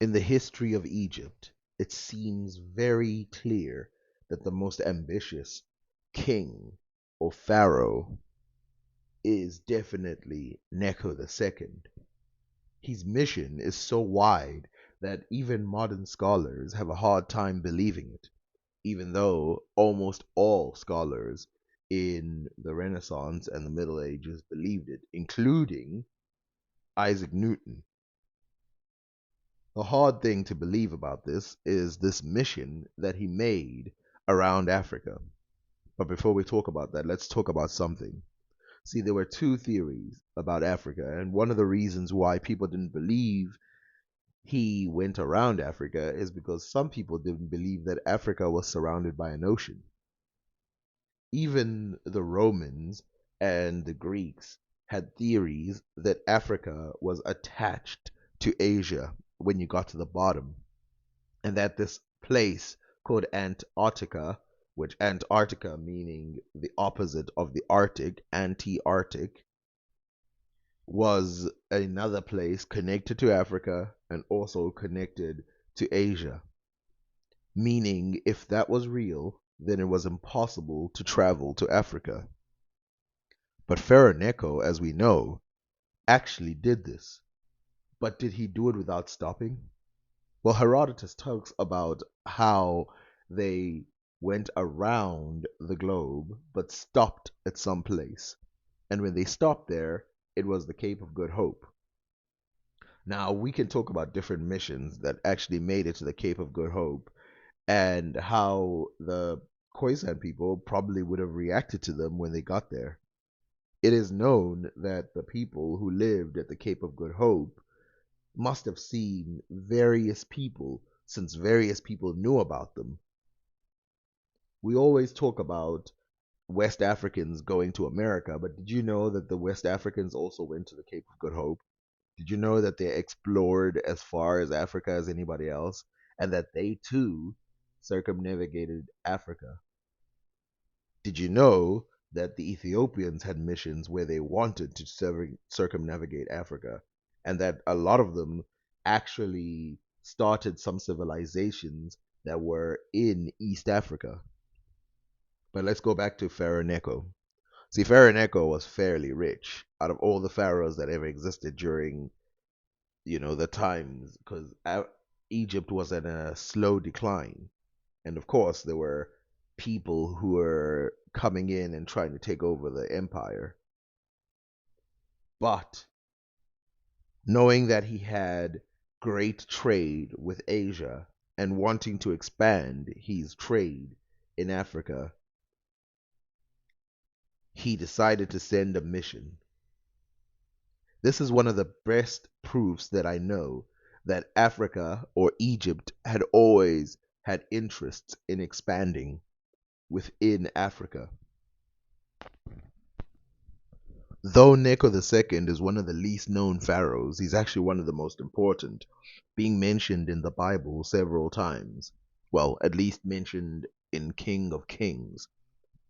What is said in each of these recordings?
In the history of Egypt, it seems very clear that the most ambitious king or pharaoh is definitely Necho II. His mission is so wide that even modern scholars have a hard time believing it, even though almost all scholars in the Renaissance and the Middle Ages believed it, including Isaac Newton. The hard thing to believe about this is this mission that he made around Africa. But before we talk about that, let's talk about something. See, there were two theories about Africa, and one of the reasons why people didn't believe he went around Africa is because some people didn't believe that Africa was surrounded by an ocean. Even the Romans and the Greeks had theories that Africa was attached to Asia when you got to the bottom, and that this place called Antarctica, which Antarctica meaning the opposite of the Arctic, anti-Arctic, was another place connected to Africa and also connected to Asia. Meaning, if that was real, then it was impossible to travel to Africa. But Pharaoh Necho, as we know, actually did this. But did he do it without stopping? Well, Herodotus talks about how they went around the globe but stopped at some place. And when they stopped there, it was the Cape of Good Hope. Now, we can talk about different missions that actually made it to the Cape of Good Hope and how the Khoisan people probably would have reacted to them when they got there. It is known that the people who lived at the Cape of Good Hope must have seen various people since various people knew about them. We always talk about West Africans going to America, but did you know that the West Africans also went to the Cape of Good Hope? Did you know that they explored as far as Africa as anybody else and that they too circumnavigated Africa? Did you know that the Ethiopians had missions where they wanted to circumnavigate Africa and that a lot of them actually started some civilizations that were in East Africa? But let's go back to Pharaoh Necho. See, Pharaoh Necho was fairly rich out of all the pharaohs that ever existed during, the times, because Egypt was in a slow decline. And of course, there were people who were coming in and trying to take over the empire. But knowing that he had great trade with Asia and wanting to expand his trade in Africa, he decided to send a mission. This is one of the best proofs that I know that Africa or Egypt had always had interests in expanding within Africa. Though Necho II is one of the least known pharaohs, he's actually one of the most important, being mentioned in the Bible several times. Well, at least mentioned in King of Kings.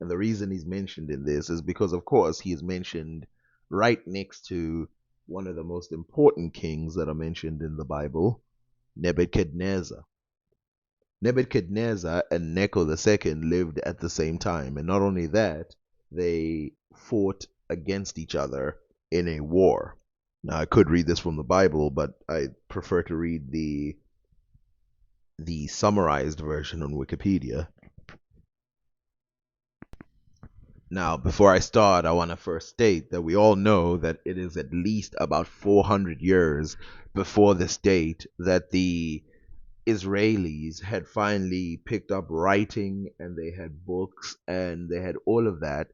And the reason he's mentioned in this is because, of course, he is mentioned right next to one of the most important kings that are mentioned in the Bible, Nebuchadnezzar. Nebuchadnezzar and Necho II lived at the same time, and not only that, they fought against each other in a war. Now, I could read this from the Bible, but I prefer to read the summarized version on Wikipedia. Now, before I start, I want to first state that we all know that it is at least about 400 years before this date that the Israelis had finally picked up writing and they had books and they had all of that.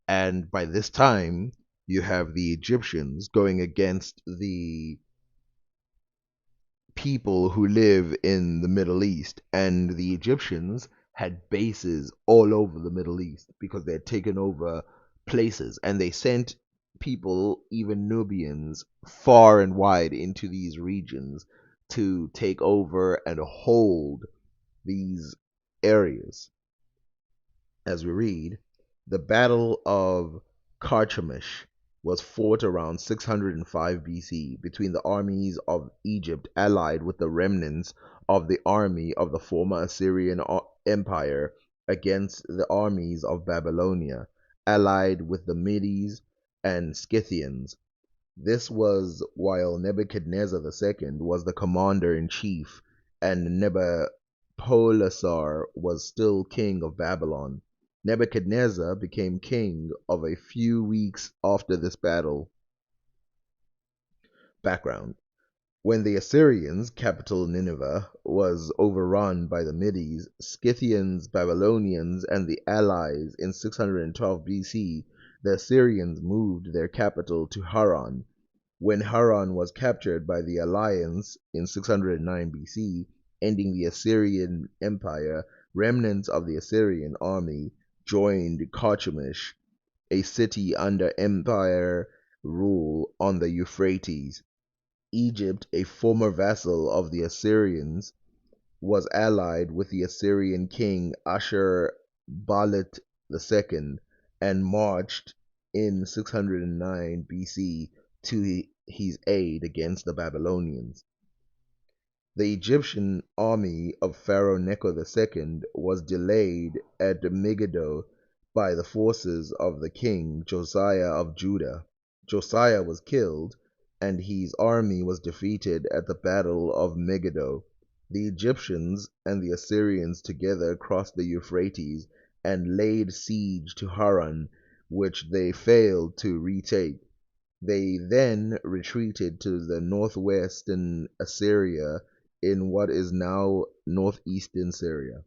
And by this time, you have the Egyptians going against the people who live in the Middle East. And the Egyptians had bases all over the Middle East because they had taken over places and they sent people, even Nubians, far and wide into these regions to take over and hold these areas. As we read, the Battle of Carchemish was fought around 605 BC between the armies of Egypt allied with the remnants of the army of the former Assyrian Empire against the armies of Babylonia, allied with the Medes and Scythians. This was while Nebuchadnezzar II was the commander in chief and Nabopolassar was still king of Babylon. Nebuchadnezzar became king of a few weeks after this battle. Background: when the Assyrians' capital Nineveh was overrun by the Medes, Scythians, Babylonians, and the allies in 612 BC, the Assyrians moved their capital to Haran. When Haran was captured by the alliance in 609 BC, ending the Assyrian Empire, remnants of the Assyrian army joined Carchemish, a city under empire rule on the Euphrates. Egypt, a former vassal of the Assyrians, was allied with the Assyrian king Ashur-Balit II and marched in 609 BC to his aid against the Babylonians. The Egyptian army of Pharaoh Necho II was delayed at Megiddo by the forces of the king Josiah of Judah. Josiah was killed, and his army was defeated at the Battle of Megiddo. The Egyptians and the Assyrians together crossed the Euphrates and laid siege to Haran, which they failed to retake. They then retreated to the northwestern Assyria in what is now northeastern Syria.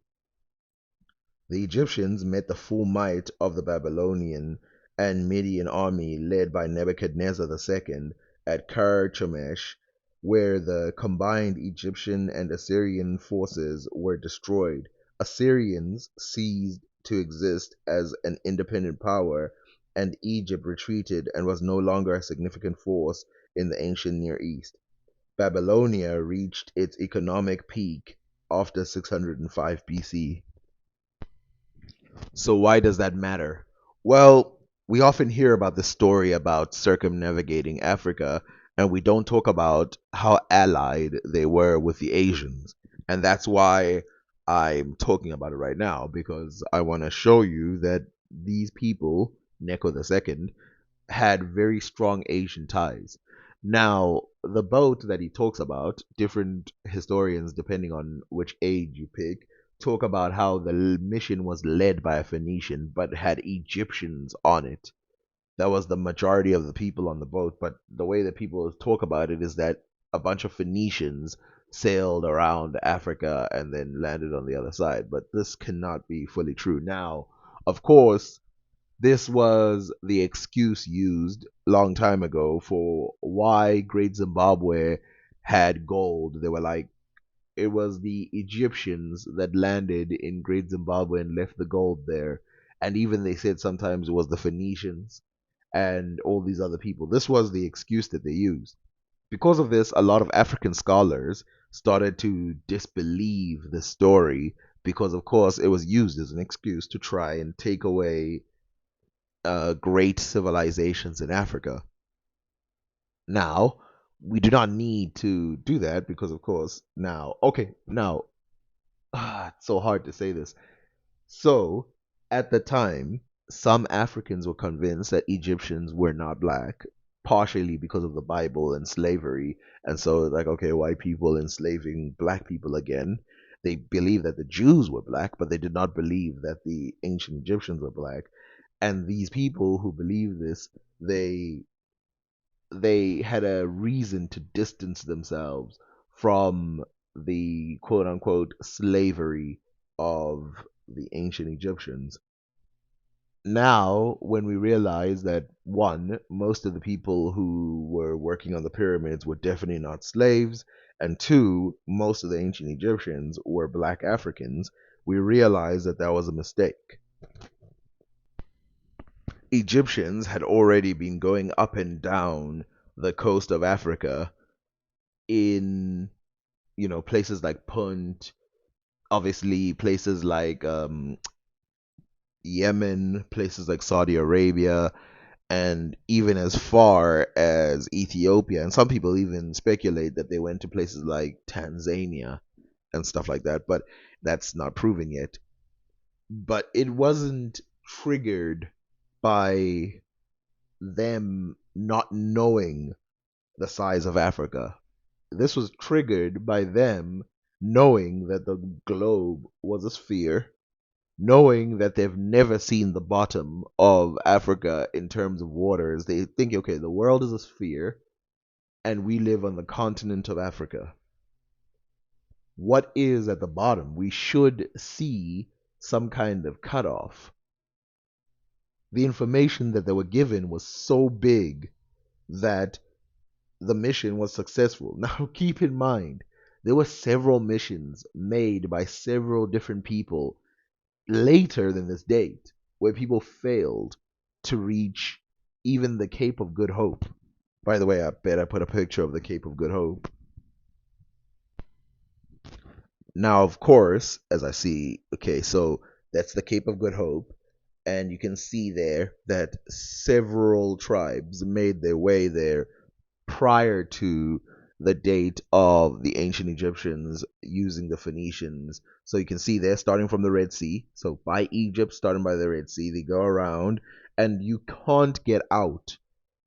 The Egyptians met the full might of the Babylonian and Median army led by Nebuchadnezzar II at Carchemish, where the combined Egyptian and Assyrian forces were destroyed. Assyrians ceased to exist as an independent power, and Egypt retreated and was no longer a significant force in the ancient Near East. Babylonia reached its economic peak after 605 BC. So why does that matter? Well, we often hear about the story about circumnavigating Africa, and we don't talk about how allied they were with the Asians. And that's why I'm talking about it right now, because I want to show you that these people, Necho II, had very strong Asian ties. Now, the boat that he talks about, different historians, depending on which age you pick, talk about how the mission was led by a Phoenician but had Egyptians on it. That was the majority of the people on the boat, but the way that people talk about it is that a bunch of Phoenicians sailed around Africa and then landed on the other side. But this cannot be fully true. Now, of course, this was the excuse used long time ago for why Great Zimbabwe had gold. They were like, it was the Egyptians that landed in Great Zimbabwe and left the gold there. And even they said sometimes it was the Phoenicians and all these other people. This was the excuse that they used. Because of this, a lot of African scholars started to disbelieve the story because, of course, it was used as an excuse to try and take away great civilizations in Africa. Now, we do not need to do that because, of course, now, it's so hard to say this. So, at the time, some Africans were convinced that Egyptians were not black, partially because of the Bible and slavery. And so, like, okay, white people enslaving black people again. They believed that the Jews were black, but they did not believe that the ancient Egyptians were black. And these people who believed this, they they had a reason to distance themselves from the quote unquote slavery of the ancient Egyptians. Now, when we realize that one, most of the people who were working on the pyramids were definitely not slaves, and two, most of the ancient Egyptians were black Africans, we realize that that was a mistake. Egyptians had already been going up and down the coast of Africa in, places like Punt, obviously places like Yemen, places like Saudi Arabia, and even as far as Ethiopia. And some people even speculate that they went to places like Tanzania and stuff like that, but that's not proven yet. But it wasn't triggered by them not knowing the size of Africa. This was triggered by them knowing that the globe was a sphere, knowing that they've never seen the bottom of Africa in terms of waters. They think, okay, the world is a sphere and we live on the continent of Africa. What is at the bottom? We should see some kind of cutoff. The information that they were given was so big that the mission was successful. Now, keep in mind, there were several missions made by several different people later than this date where people failed to reach even the Cape of Good Hope. By the way, I bet I put a picture of the Cape of Good Hope. Now, of course, as I see, okay, so that's the Cape of Good Hope, and you can see there that several tribes made their way there prior to the date of the ancient Egyptians using the Phoenicians. So you can see they're starting from the Red Sea. So by Egypt, starting by the Red Sea, they go around, and you can't get out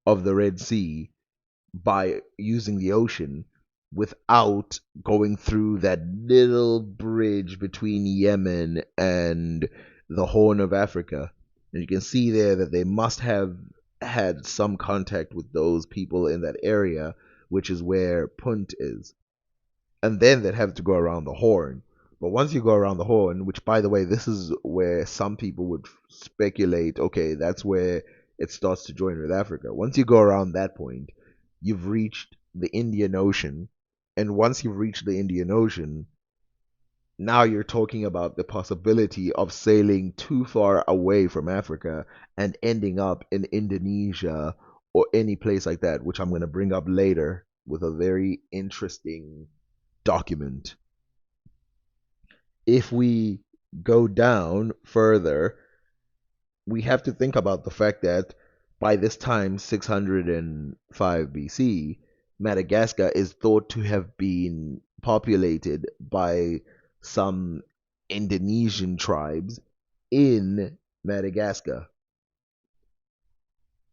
of the Red Sea by using the ocean without going through that little bridge between Yemen and the Horn of Africa. And you can see there that they must have had some contact with those people in that area, which is where Punt is. And then they'd have to go around the Horn. But once you go around the Horn, which by the way, this is where some people would speculate, okay, that's where it starts to join with Africa. Once you go around that point, you've reached the Indian Ocean. And once you've reached the Indian Ocean, now you're talking about the possibility of sailing too far away from Africa and ending up in Indonesia or any place like that, which I'm going to bring up later with a very interesting document. If we go down further, we have to think about the fact that by this time, 605 BC, Madagascar is thought to have been populated by some Indonesian tribes in Madagascar.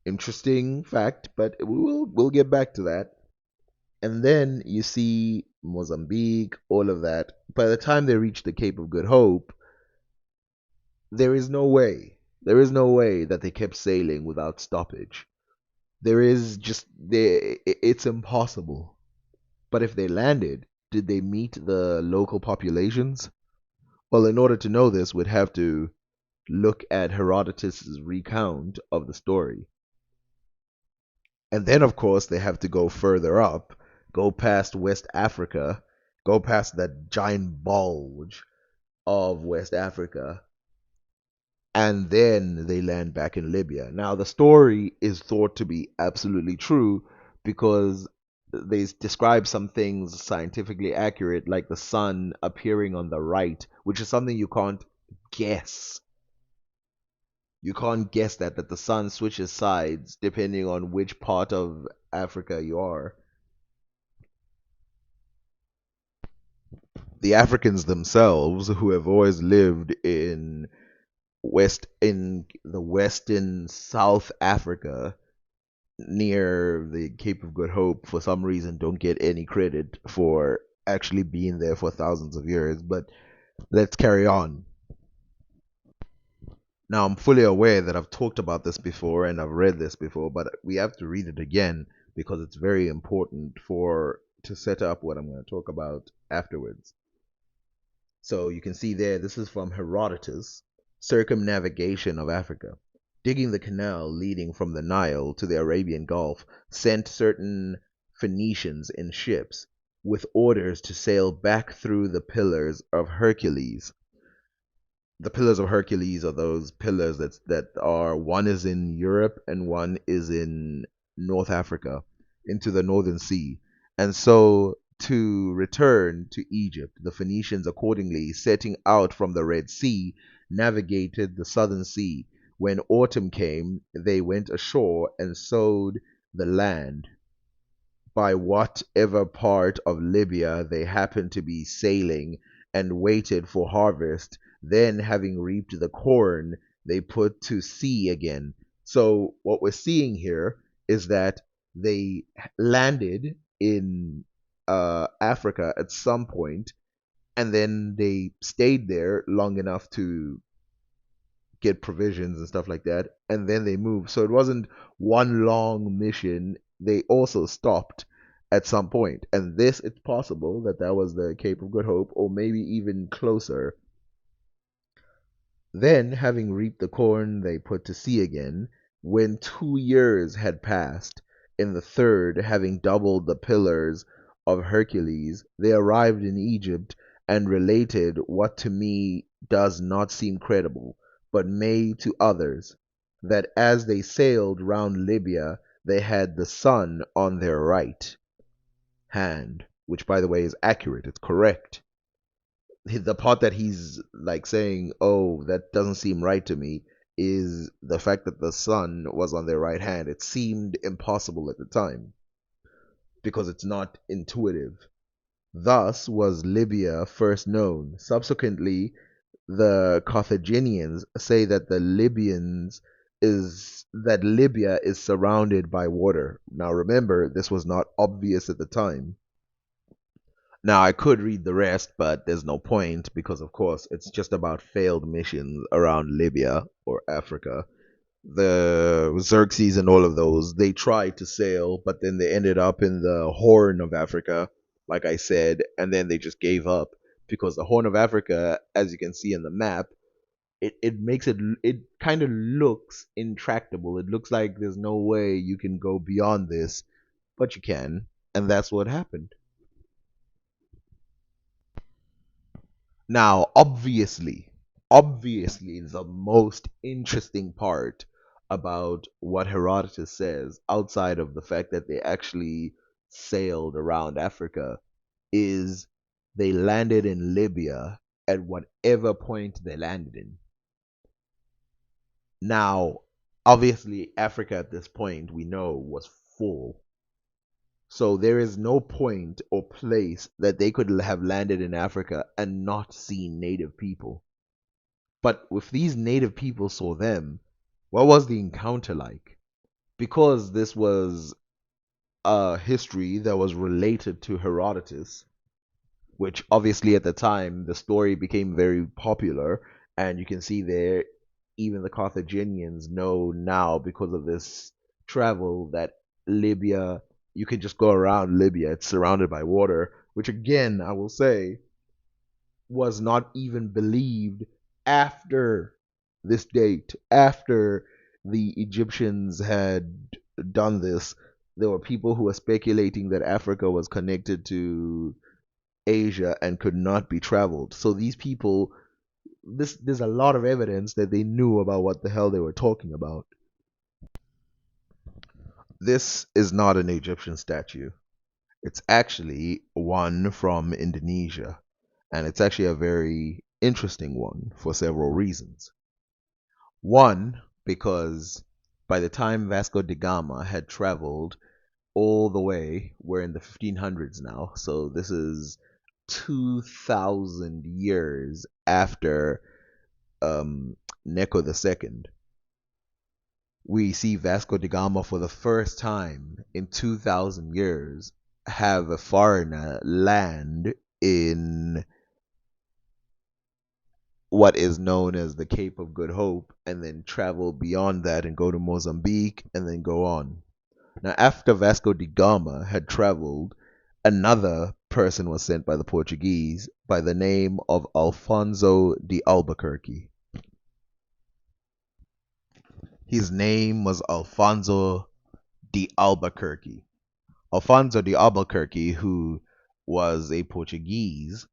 Interesting fact, but we'll get back to that. And then you see Mozambique, all of that. By the time they reach the Cape of Good Hope, there is no way. There is no way that they kept sailing without stoppage. There is just it's impossible. But if they landed, did they meet the local populations? Well, in order to know this, we'd have to look at Herodotus's recount of the story. And then, of course, they have to go further up, go past West Africa, go past that giant bulge of West Africa, and then they land back in Libya. Now, the story is thought to be absolutely true because they describe some things scientifically accurate, like the sun appearing on the right, which is something you can't guess. You can't guess that the sun switches sides depending on which part of Africa you are. The Africans themselves, who have always lived in the western South Africa near the Cape of Good Hope, for some reason don't get any credit for actually being there for thousands of years. But let's carry on. Now, I'm fully aware that I've talked about this before and I've read this before, but we have to read it again because it's very important for to set up what I'm going to talk about afterwards. So you can see there, this is from Herodotus, Circumnavigation of Africa. Digging the canal leading from the Nile to the Arabian Gulf sent certain Phoenicians in ships with orders to sail back through the Pillars of Hercules. The Pillars of Hercules are those pillars that are, one is in Europe and one is in North Africa, into the Northern Sea. And so to return to Egypt, the Phoenicians accordingly, setting out from the Red Sea, navigated the Southern Sea, When autumn came, they went ashore and sowed the land by whatever part of Libya they happened to be sailing, and waited for harvest. Then, having reaped the corn, they put to sea again. So, what we're seeing here is that they landed in Africa at some point, and then they stayed there long enough to get provisions and stuff like that, and then they moved. So it wasn't one long mission. They also stopped at some point, and this it's possible that that was the Cape of Good Hope, or maybe even closer. Then, having reaped the corn, they put to sea again. When 2 years had passed, in the third, having doubled the pillars of Hercules, they arrived in Egypt, and related what to me does not seem credible, but may to others, that as they sailed round Libya, they had the sun on their right hand, which, by the way, is accurate. It's correct. The part that he's like saying, "Oh, that doesn't seem right to me," is the fact that the sun was on their right hand. It seemed impossible at the time because it's not intuitive. Thus was Libya first known. Subsequently, the Carthaginians say that Libya is surrounded by water. Now remember, this was not obvious at the time. Now, I could read the rest, but there's no point because, of course, it's just about failed missions around Libya or Africa. The Xerxes and all of those, they tried to sail, but then they ended up in the Horn of Africa, like I said, and then they just gave up because the Horn of Africa, as you can see in the map, it makes it kind of looks intractable. It looks like there's no way you can go beyond this, but you can, and that's what happened. Now, obviously, the most interesting part about what Herodotus says, outside of the fact that they actually sailed around Africa, is they landed in Libya at whatever point they landed in. Now, obviously, Africa at this point, we know, was full. So there is no point or place that they could have landed in Africa and not seen native people. But if these native people saw them, what was the encounter like? Because this was a history that was related to Herodotus, which obviously at the time the story became very popular, and you can see there even the Carthaginians know now because of this travel that Libya, you can just go around Libya, it's surrounded by water, which again I will say was not even believed after this date, after the Egyptians had done this. There were people who were speculating that Africa was connected to Asia and could not be traveled. So these people, there's a lot of evidence that they knew about what the hell they were talking about. This is not an Egyptian statue. It's actually one from Indonesia, and it's actually a very interesting one for several reasons. One, because by the time Vasco da Gama had traveled all the way, we're in the 1500s now, so this is 2,000 years after Necho II. We see Vasco da Gama for the first time in 2,000 years have a foreigner land in what is known as the Cape of Good Hope and then travel beyond that and go to Mozambique and then go on. Now, after Vasco da Gama had traveled, another person was sent by the Portuguese by the name of Alfonso de Albuquerque. His name was Alfonso de Albuquerque. Alfonso de Albuquerque, who was a Portuguese,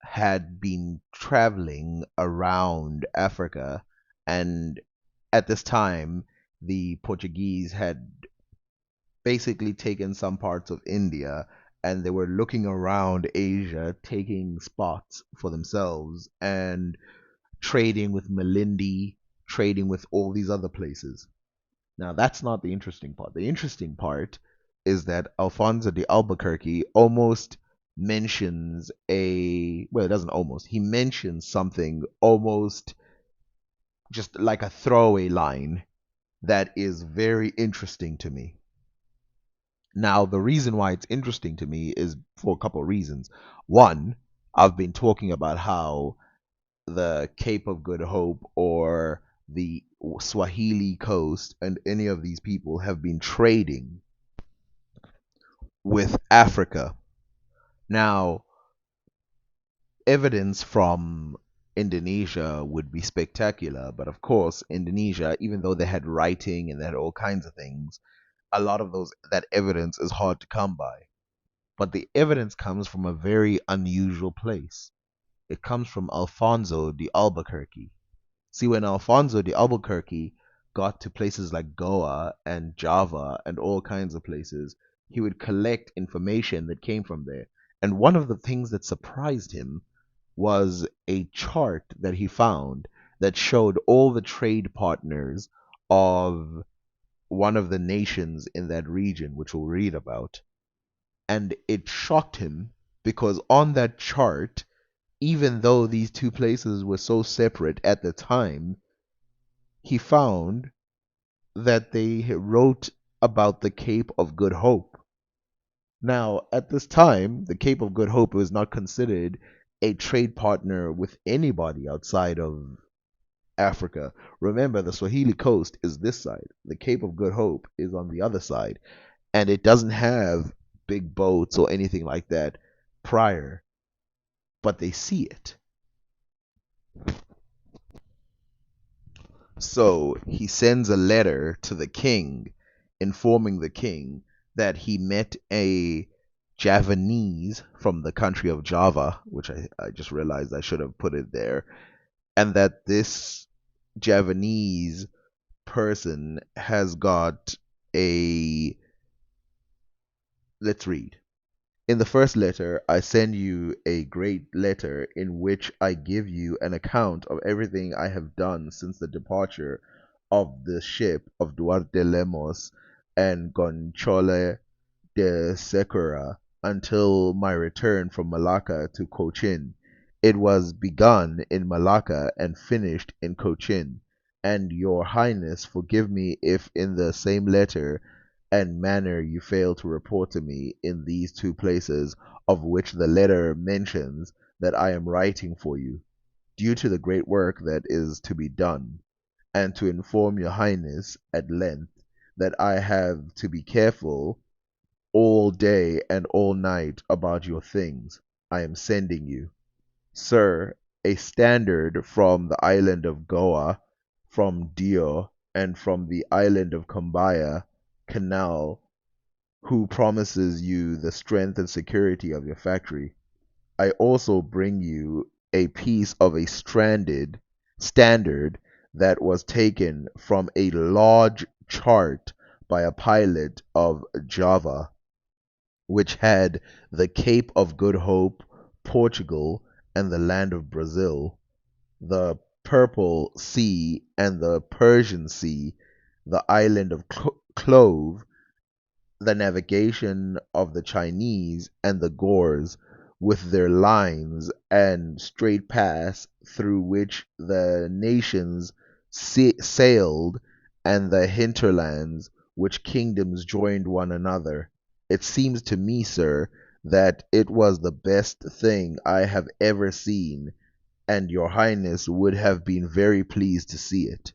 had been traveling around Africa, and at this time, the Portuguese had basically taken some parts of India and they were looking around Asia, taking spots for themselves and trading with Malindi, trading with all these other places. Now, that's not the interesting part. The interesting part is that Alfonso de Albuquerque almost mentions well, it doesn't almost, he mentions something almost just like a throwaway line that is very interesting to me. Now, the reason why it's interesting to me is for a couple of reasons. One, I've been talking about how the Cape of Good Hope or the Swahili coast and any of these people have been trading with Africa. Now, evidence from Indonesia would be spectacular, but of course, Indonesia, even though they had writing and they had all kinds of things, a lot of that evidence is hard to come by. But the evidence comes from a very unusual place. It comes from Alfonso de Albuquerque. See, when Alfonso de Albuquerque got to places like Goa and Java and all kinds of places, he would collect information that came from there. And one of the things that surprised him was a chart that he found that showed all the trade partners of one of the nations in that region, which we'll read about. And it shocked him because on that chart, even though these two places were so separate at the time, he found that they wrote about the Cape of Good Hope. Now, at this time, the Cape of Good Hope was not considered a trade partner with anybody outside of Africa. Remember, the Swahili coast is this side, the Cape of Good Hope is on the other side, and it doesn't have big boats or anything like that prior, but they see it. So he sends a letter to the king, informing the king that he met a Javanese from the country of Java, which I just realized I should have put it there, and that this Javanese person has got a. Let's read. In the first letter, I send you a great letter in which I give you an account of everything I have done since the departure of the ship of Duarte Lemos and Gonchole de Secura until my return from Malacca to Cochin. It was begun in Malacca and finished in Cochin. And your Highness forgive me if in the same letter and manner you fail to report to me in these two places, of which the letter mentions that I am writing for you, due to the great work that is to be done, and to inform your Highness at length that I have to be careful all day and all night about your things I am sending you. Sir, a standard from the island of Goa, from Dio, and from the island of Kambaya Canal, who promises you the strength and security of your factory. I also bring you a piece of a standard that was taken from a large chart by a pilot of Java, which had the Cape of Good Hope, Portugal, and the land of Brazil, the Purple Sea and the Persian Sea, the island of Clove, the navigation of the Chinese and the Gores, with their lines and straight paths through which the nations sailed, and the hinterlands which kingdoms joined one another. It seems to me, sir, that it was the best thing I have ever seen, and your Highness would have been very pleased to see it.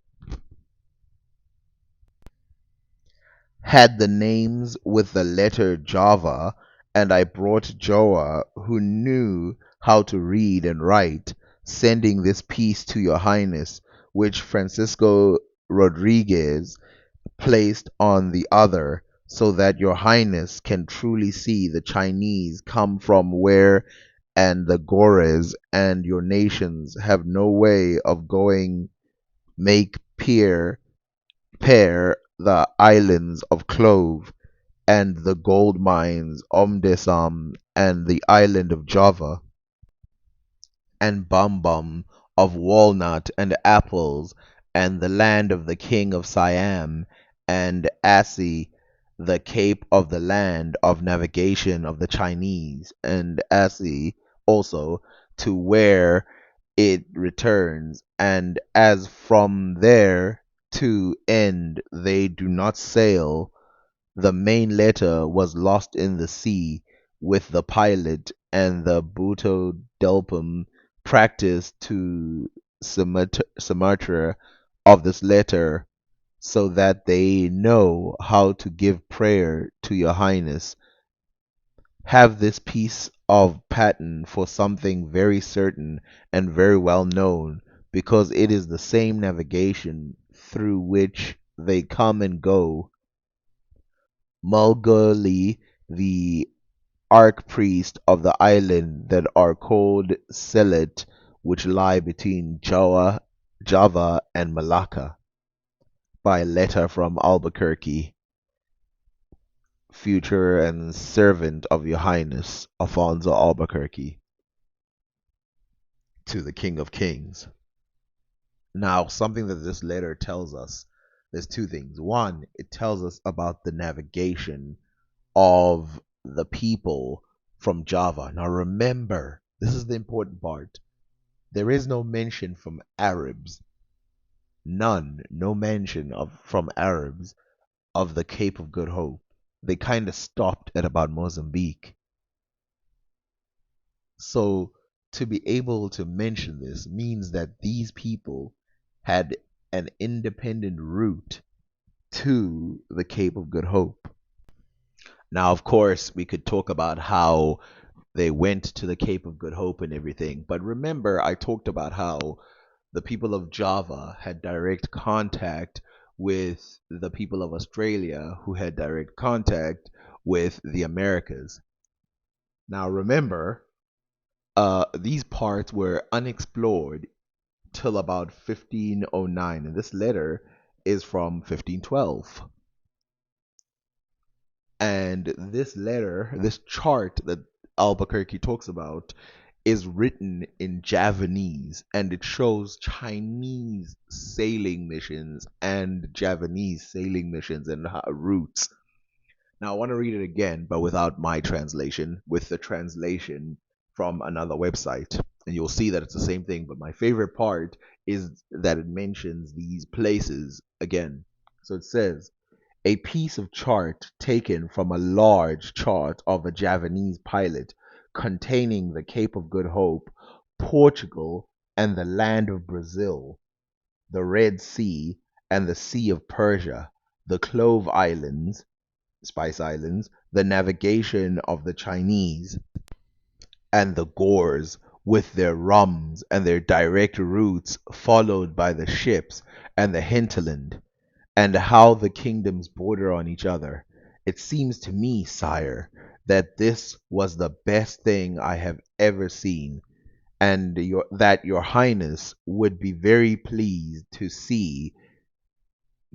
Had the names with the letter Java, and I brought Joa, who knew how to read and write, sending this piece to your Highness, which Francisco Rodriguez placed on the other, so that your Highness can truly see the Chinese come from where, and the Gores and your nations have no way of going make pair the islands of Clove and the gold mines Omdesam and the island of Java and Bum of walnut and apples and the land of the king of Siam, and Asi, the cape of the land of navigation of the Chinese, and Asi also to where it returns, and as from there to end they do not sail, the main letter was lost in the sea with the pilot, and the Buto Delpum practiced to Sumatra of this letter, so that they know how to give prayer to your highness. Have this piece of patent for something very certain and very well known, because it is the same navigation through which they come and go. Mulgally, the archpriest of the island that are called Selet, which lie between Java and Malacca, by letter from Albuquerque, future and servant of your highness, Alfonso Albuquerque, to the King of Kings. Now, something that this letter tells us, there's two things. One, it tells us about the navigation of the people from Java. Now, remember, this is the important part. There is no mention from Arabs, none, no mention of from Arabs of the Cape of Good Hope. They kind of stopped at about Mozambique. So to be able to mention this means that these people had an independent route to the Cape of Good Hope. Now, of course, we could talk about how they went to the Cape of Good Hope and everything, but remember, I talked about how the people of Java had direct contact with the people of Australia, who had direct contact with the Americas. Now, remember, these parts were unexplored till about 1509, and this letter is from 1512. And this letter, this chart that Albuquerque talks about, is written in Javanese, and it shows Chinese sailing missions and Javanese sailing missions and routes. Now, I want to read it again, but without my translation, with the translation from another website. And you'll see that it's the same thing, but my favorite part is that it mentions these places again. So it says, a piece of chart taken from a large chart of a Javanese pilot containing the Cape of Good Hope, Portugal, and the land of Brazil, the Red Sea, and the Sea of Persia, the Clove Islands, Spice Islands, the navigation of the Chinese, and the Gores, with their rums and their direct routes followed by the ships and the hinterland, and how the kingdoms border on each other. It seems to me, sire, that this was the best thing I have ever seen, and that your highness would be very pleased to see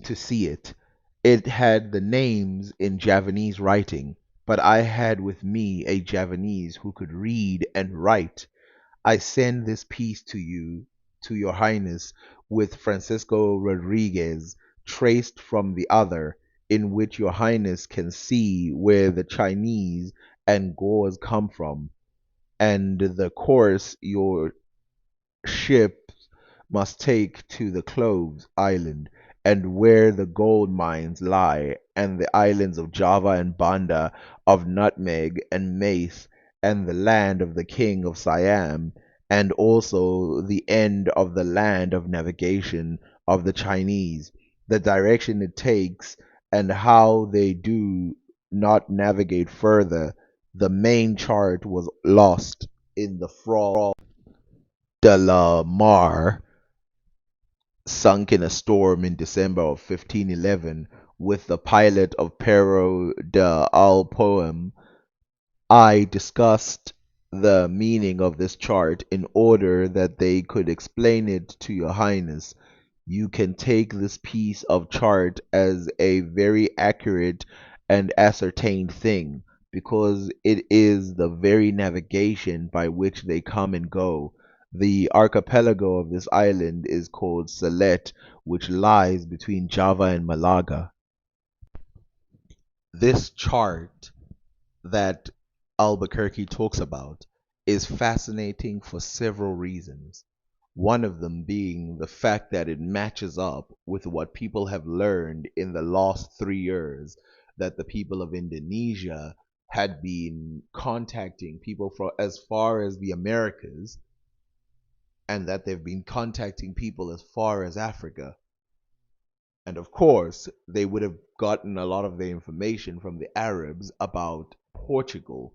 it. It had the names in Javanese writing, but I had with me a Javanese who could read and write. I send this piece to you, to your highness, with Francisco Rodriguez, traced from the other, in which your highness can see where the Chinese and Gauls come from, and the course your ships must take to the Cloves Island, and where the gold mines lie, and the islands of Java and Banda, of nutmeg and mace, and the land of the king of Siam, and also the end of the land of navigation of the Chinese, the direction it takes, and how they do not navigate further. The main chart was lost in the Frog de la Mar, sunk in a storm in December of 1511, with the pilot of Pero de Alpoem. I discussed the meaning of this chart in order that they could explain it to your highness. You can take this piece of chart as a very accurate and ascertained thing, because it is the very navigation by which they come and go. The archipelago of this island is called Sylhet, which lies between Java and Malaga. This chart that Albuquerque talks about is fascinating for several reasons. One of them being the fact that it matches up with what people have learned in the last 3 years, that the people of Indonesia had been contacting people from as far as the Americas, and that they've been contacting people as far as Africa. And of course, they would have gotten a lot of their information from the Arabs about Portugal,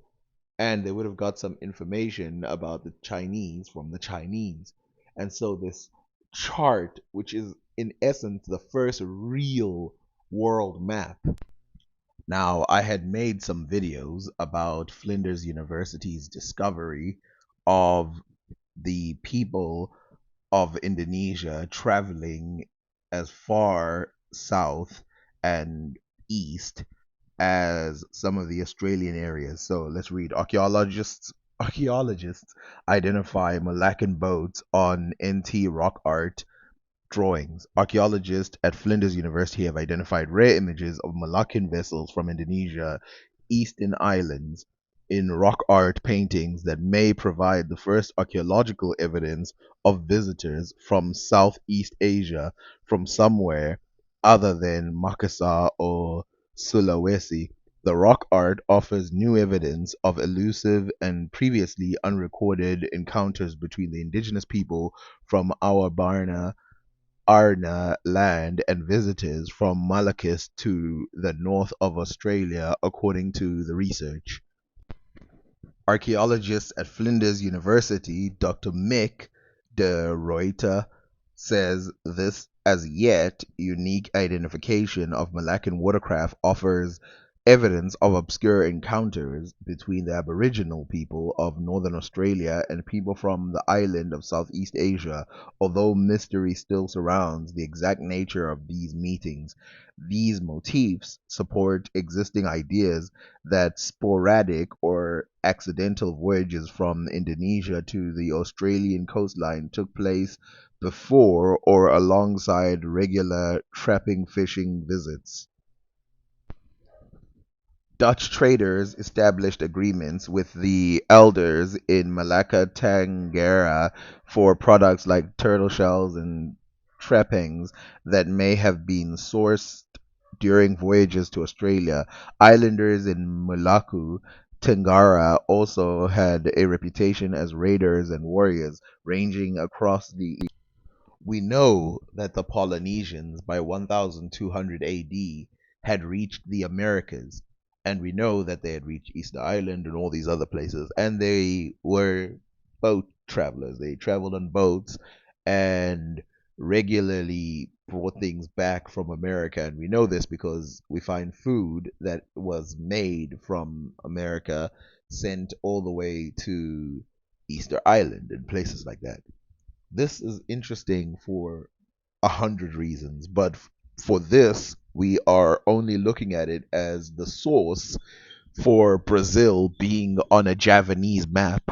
and they would have got some information about the Chinese from the Chinese. And so this chart, which is in essence the first real world map. Now, I had made some videos about Flinders University's discovery of the people of Indonesia traveling as far south and east as some of the Australian areas. So let's read. Archaeologists identify Malaccan boats on NT rock art drawings. Archaeologists at Flinders University have identified rare images of Malaccan vessels from Indonesia, Eastern Islands, in rock art paintings that may provide the first archaeological evidence of visitors from Southeast Asia from somewhere other than Makassar or Sulawesi. The rock art offers new evidence of elusive and previously unrecorded encounters between the indigenous people from our Barna Arna land and visitors from Malacca to the north of Australia, according to the research. Archaeologist at Flinders University, Dr. Mick de Ruyter, says this as yet unique identification of Malaccan watercraft offers evidence of obscure encounters between the Aboriginal people of Northern Australia and people from the island of Southeast Asia, although mystery still surrounds the exact nature of these meetings. These motifs support existing ideas that sporadic or accidental voyages from Indonesia to the Australian coastline took place before or alongside regular trapping fishing visits. Dutch traders established agreements with the elders in Malacca Tenggara for products like turtle shells and trappings that may have been sourced during voyages to Australia. Islanders in Molucca Tenggara also had a reputation as raiders and warriors, ranging across the. We know that the Polynesians by 1200 AD had reached the Americas, and we know that they had reached Easter Island and all these other places, and they were boat travelers. They traveled on boats and regularly brought things back from America, and we know this because we find food that was made from America sent all the way to Easter Island and places like that. This is interesting for 100 reasons, but for this, we are only looking at it as the source for Brazil being on a Javanese map.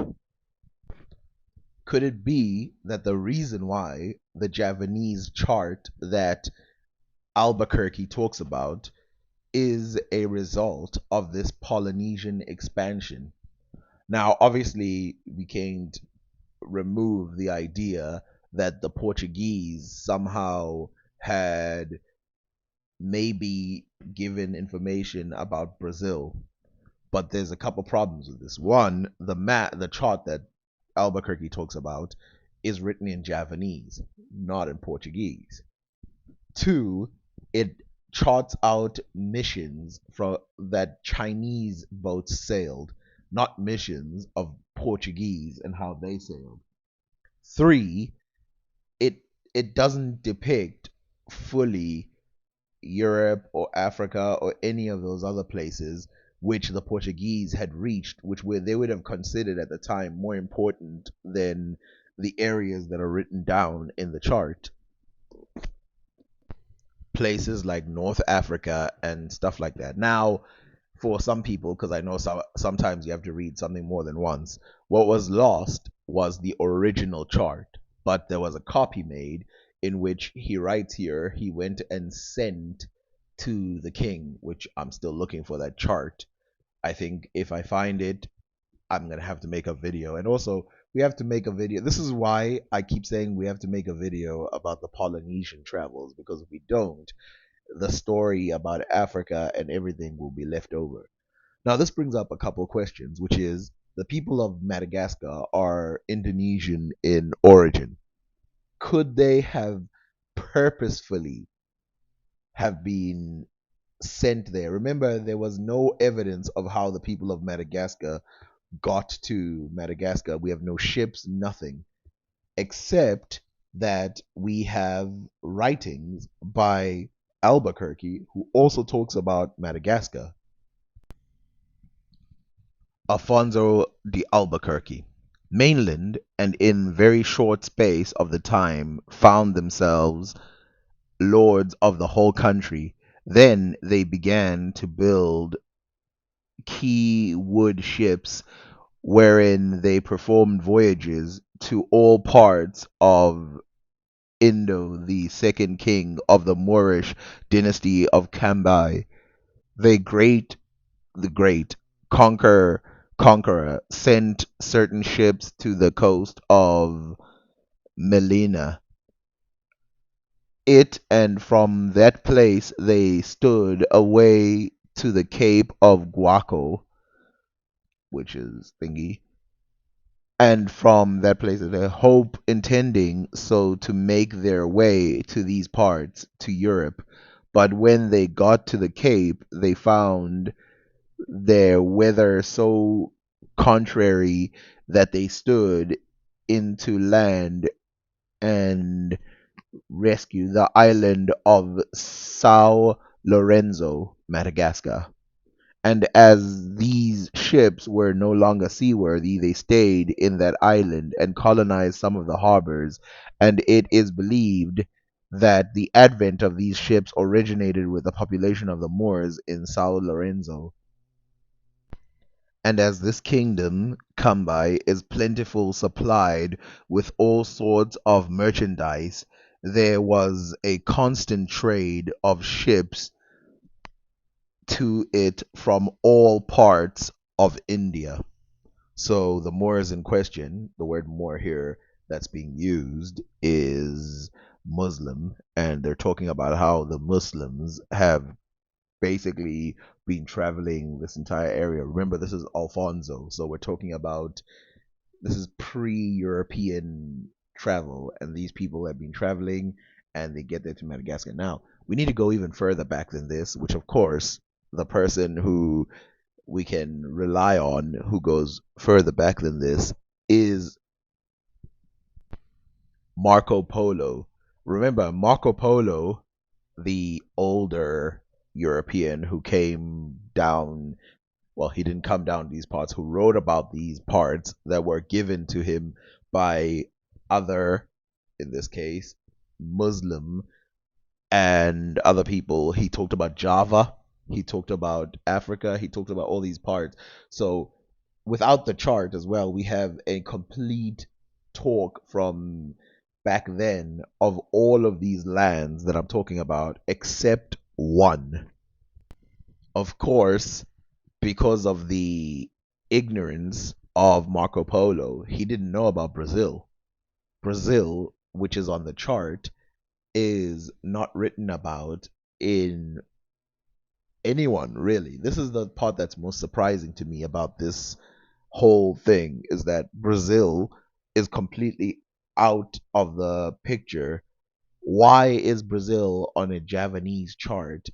Could it be that the reason why the Javanese chart that Albuquerque talks about is a result of this Polynesian expansion? Now, obviously, we can't remove the idea that the Portuguese somehow had maybe given information about Brazil. But there's a couple problems with this. One, the chart that Albuquerque talks about is written in Javanese, not in Portuguese. Two, it charts out missions from that Chinese boats sailed, not missions of Portuguese and how they sailed. Three, it it doesn't depict fully Europe or Africa or any of those other places which the Portuguese had reached, which were they would have considered at the time more important than the areas that are written down in the chart. Places like North Africa and stuff like that. Now, for some people, because I know sometimes you have to read something more than once, what was lost was the original chart, but there was a copy made in which he writes here he went and sent to the king, which I'm still looking for that chart. I think if I find it, I'm gonna have to make a video. And also, we have to make a video. This is why I keep saying we have to make a video about the Polynesian travels, because if we don't, the story about Africa and everything will be left over. Now, this brings up a couple of questions, which is the people of Madagascar are Indonesian in origin. Could they have purposefully have been sent there? Remember, there was no evidence of how the people of Madagascar got to Madagascar. We have no ships, nothing, except that we have writings by Albuquerque, who also talks about Madagascar. Alfonso de Albuquerque. Mainland, and in very short space of the time, found themselves lords of the whole country. Then they began to build key wood ships wherein they performed voyages to all parts of Indo, the second king of the Moorish dynasty of Cambrai. They great the great conqueror sent certain ships to the coast of Melina. It and from that place they stood away to the Cape of Guaco, which is thingy, and from that place they hope intending so to make their way to these parts to Europe. But when they got to the Cape, they found their weather so contrary that they stood into land and rescued the island of Sao Lorenzo, Madagascar. And as these ships were no longer seaworthy, they stayed in that island and colonized some of the harbors. And it is believed that the advent of these ships originated with the population of the Moors in Sao Lorenzo. And as this kingdom, Kambai, is plentiful supplied with all sorts of merchandise, there was a constant trade of ships to it from all parts of India. So the Moors in question, the word Moor here that's being used is Muslim, and they're talking about how the Muslims have basically been traveling this entire area. Remember, this is Alfonso, so we're talking about this is pre-European travel, and these people have been traveling, and they get there to Madagascar. Now, we need to go even further back than this, which of course, the person who we can rely on who goes further back than this is Marco Polo. Remember, Marco Polo, the older European who came down, well, he didn't come down these parts, who wrote about these parts that were given to him by other, in this case, Muslim and other people. He talked about Java, he talked about Africa, he talked about all these parts. So without the chart as well, we have a complete talk from back then of all of these lands that I'm talking about, except one. Of course, because of the ignorance of Marco Polo, he didn't know about Brazil. Brazil, which is on the chart, is not written about in anyone really. This is the part that's most surprising to me about this whole thing, is that Brazil is completely out of the picture. Why is Brazil on a Javanese chart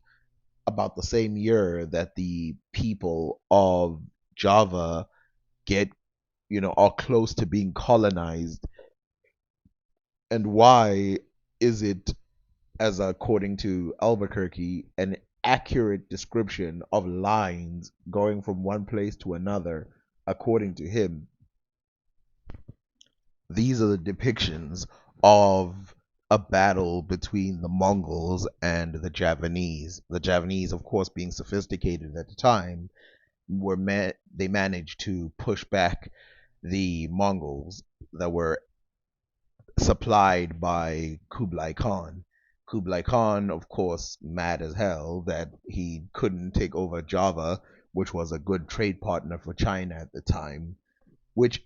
about the same year that the people of Java get, are close to being colonized? And why is it, as according to Albuquerque, an accurate description of lines going from one place to another, according to him? These are the depictions of a battle between the Mongols and the Javanese. The Javanese, of course, being sophisticated at the time, they managed to push back the Mongols. that were supplied by Kublai Khan. Kublai Khan, of course, mad as hell that he couldn't take over Java, which was a good trade partner for China at the time. Which,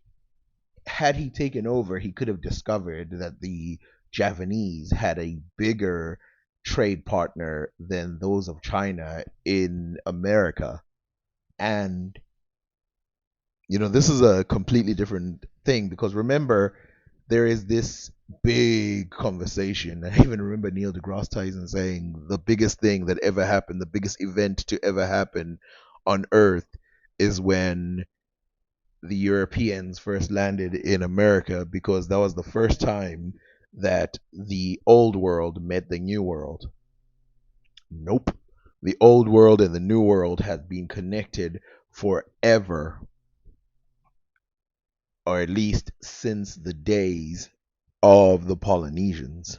had he taken over, he could have discovered that the Javanese had a bigger trade partner than those of China in America. And, this is a completely different thing because remember, there is this big conversation. I even remember Neil deGrasse Tyson saying the biggest thing that ever happened, the biggest event to ever happen on Earth is when the Europeans first landed in America because that was the first time that the old world met the new world. Nope. The old world and the new world had been connected forever, or at least since the days of the Polynesians.